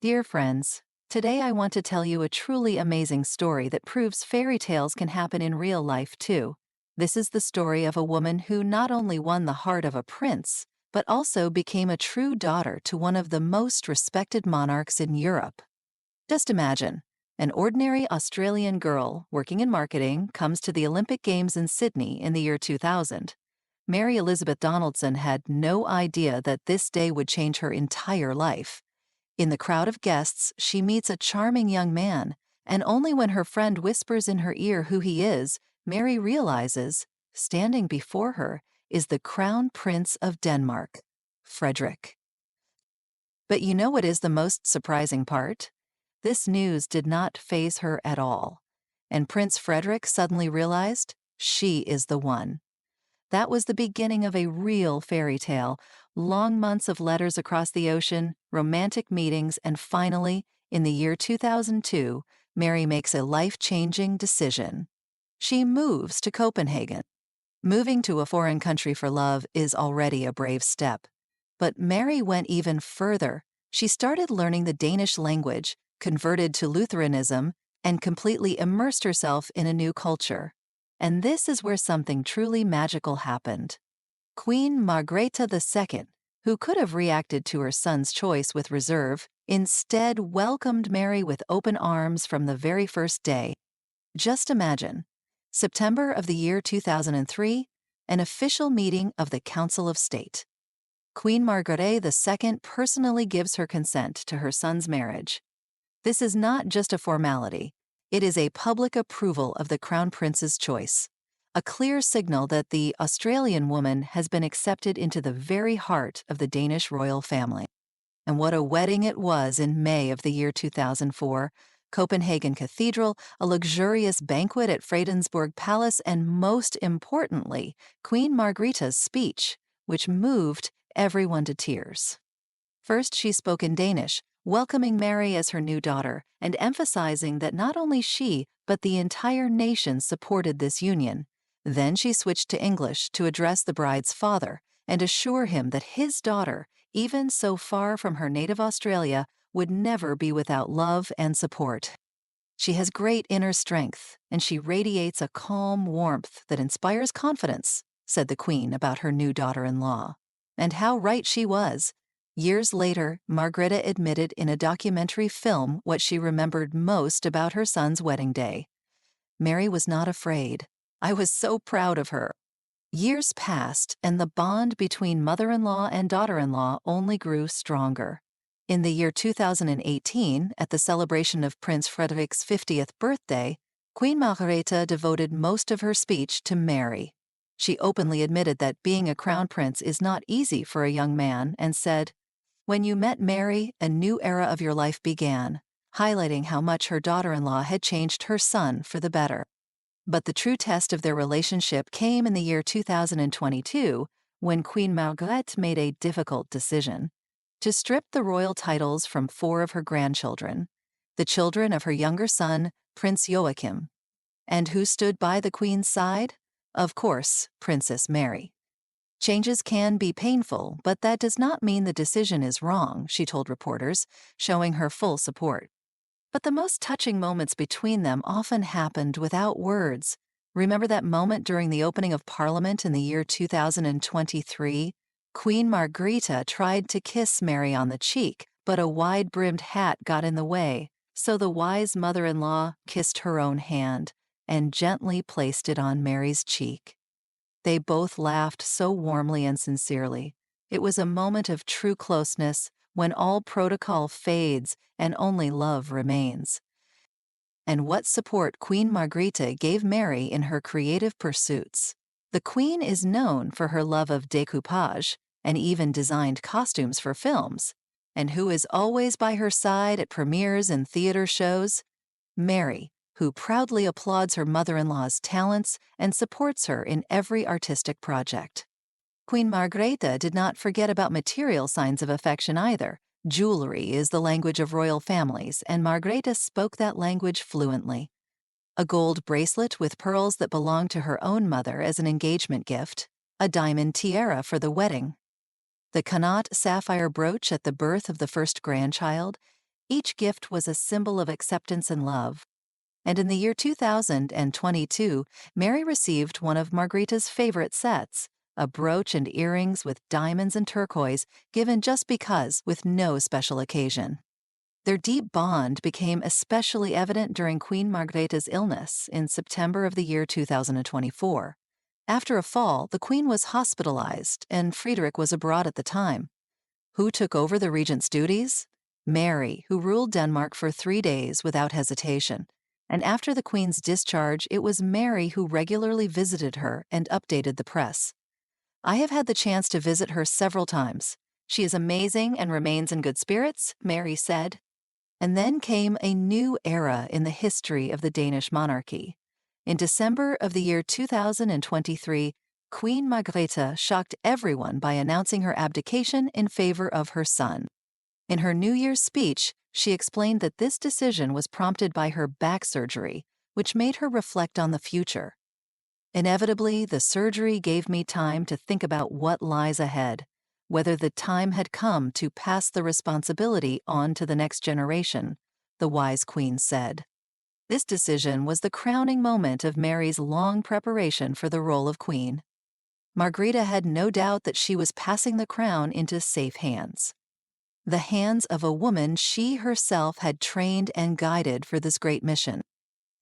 Dear friends, today I want to tell you a truly amazing story that proves fairy tales can happen in real life too. This is the story of a woman who not only won the heart of a prince, but also became a true daughter to one of the most respected monarchs in Europe. Just imagine, an ordinary Australian girl working in marketing comes to the Olympic Games in Sydney in the year 2000. Mary Elizabeth Donaldson had no idea that this day would change her entire life. In the crowd of guests, she meets a charming young man, and only when her friend whispers in her ear who he is, Mary realizes, standing before her, is the Crown Prince of Denmark, Frederik. But you know what is the most surprising part? This news did not faze her at all, and Prince Frederik suddenly realized she is the one. That was the beginning of a real fairy tale, long months of letters across the ocean, romantic meetings, and finally, in the year 2002, Mary makes a life-changing decision. She moves to Copenhagen. Moving to a foreign country for love is already a brave step. But Mary went even further. She started learning the Danish language, converted to Lutheranism, and completely immersed herself in a new culture. And this is where something truly magical happened. Queen Margrethe II, who could have reacted to her son's choice with reserve, instead welcomed Mary with open arms from the very first day. Just imagine, September of the year 2003, an official meeting of the Council of State. Queen Margrethe II personally gives her consent to her son's marriage. This is not just a formality. It is a public approval of the Crown Prince's choice, a clear signal that the Australian woman has been accepted into the very heart of the Danish royal family. And what a wedding it was in May of the year 2004. Copenhagen Cathedral, a luxurious banquet at Fredensborg Palace, and most importantly, Queen Margrethe's speech, which moved everyone to tears. First, she spoke in Danish, welcoming Mary as her new daughter, and emphasizing that not only she, but the entire nation supported this union. Then she switched to English to address the bride's father and assure him that his daughter, even so far from her native Australia, would never be without love and support. She has great inner strength, and she radiates a calm warmth that inspires confidence, said the Queen about her new daughter-in-law. And how right she was. Years later, Margrethe admitted in a documentary film what she remembered most about her son's wedding day. Mary was not afraid. I was so proud of her. Years passed, and the bond between mother-in-law and daughter-in-law only grew stronger. In the year 2018, at the celebration of Prince Frederik's 50th birthday, Queen Margrethe devoted most of her speech to Mary. She openly admitted that being a crown prince is not easy for a young man and said, "When you met Mary, a new era of your life began," highlighting how much her daughter-in-law had changed her son for the better. But the true test of their relationship came in the year 2022, when Queen Margrethe made a difficult decision to strip the royal titles from 4 of her grandchildren, the children of her younger son, Prince Joachim. And who stood by the Queen's side? Of course, Princess Mary. Changes can be painful, but that does not mean the decision is wrong, she told reporters, showing her full support. But the most touching moments between them often happened without words. Remember that moment during the opening of Parliament in the year 2023? Queen Margrethe tried to kiss Mary on the cheek, but a wide-brimmed hat got in the way, so the wise mother-in-law kissed her own hand and gently placed it on Mary's cheek. They both laughed so warmly and sincerely. It was a moment of true closeness when all protocol fades and only love remains. And what support Queen Margrethe gave Mary in her creative pursuits. The Queen is known for her love of découpage and even designed costumes for films. And who is always by her side at premieres and theater shows? Mary, who proudly applauds her mother-in-law's talents and supports her in every artistic project. Queen Margrethe did not forget about material signs of affection either. Jewelry is the language of royal families, and Margrethe spoke that language fluently. A gold bracelet with pearls that belonged to her own mother as an engagement gift, a diamond tiara for the wedding, the Connaught sapphire brooch at the birth of the first grandchild. Each gift was a symbol of acceptance and love. And in the year 2022, Mary received one of Margrethe's favorite sets, a brooch and earrings with diamonds and turquoise, given just because, with no special occasion. Their deep bond became especially evident during Queen Margrethe's illness in September of the year 2024. After a fall, the Queen was hospitalized, and Frederik was abroad at the time. Who took over the regent's duties? Mary, who ruled Denmark for 3 days without hesitation. And after the Queen's discharge, it was Mary who regularly visited her and updated the press. I have had the chance to visit her several times. She is amazing and remains in good spirits, Mary said. And then came a new era in the history of the Danish monarchy. In December of the year 2023, Queen Margrethe shocked everyone by announcing her abdication in favor of her son. In her New Year's speech, she explained that this decision was prompted by her back surgery, which made her reflect on the future. Inevitably, the surgery gave me time to think about what lies ahead, whether the time had come to pass the responsibility on to the next generation, the wise queen said. This decision was the crowning moment of Mary's long preparation for the role of queen. Margrethe had no doubt that she was passing the crown into safe hands. The hands of a woman she herself had trained and guided for this great mission.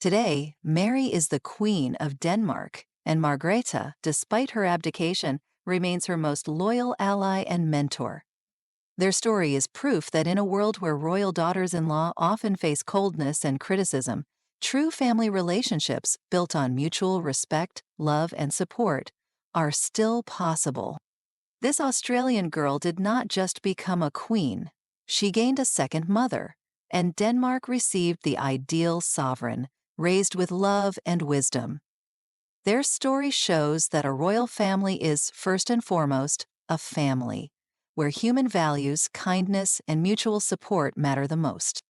Today, Mary is the Queen of Denmark, and Margrethe, despite her abdication, remains her most loyal ally and mentor. Their story is proof that in a world where royal daughters-in-law often face coldness and criticism, true family relationships built on mutual respect, love, and support are still possible. This Australian girl did not just become a queen. She gained a second mother, and Denmark received the ideal sovereign, raised with love and wisdom. Their story shows that a royal family is, first and foremost, a family, where human values, kindness, and mutual support matter the most.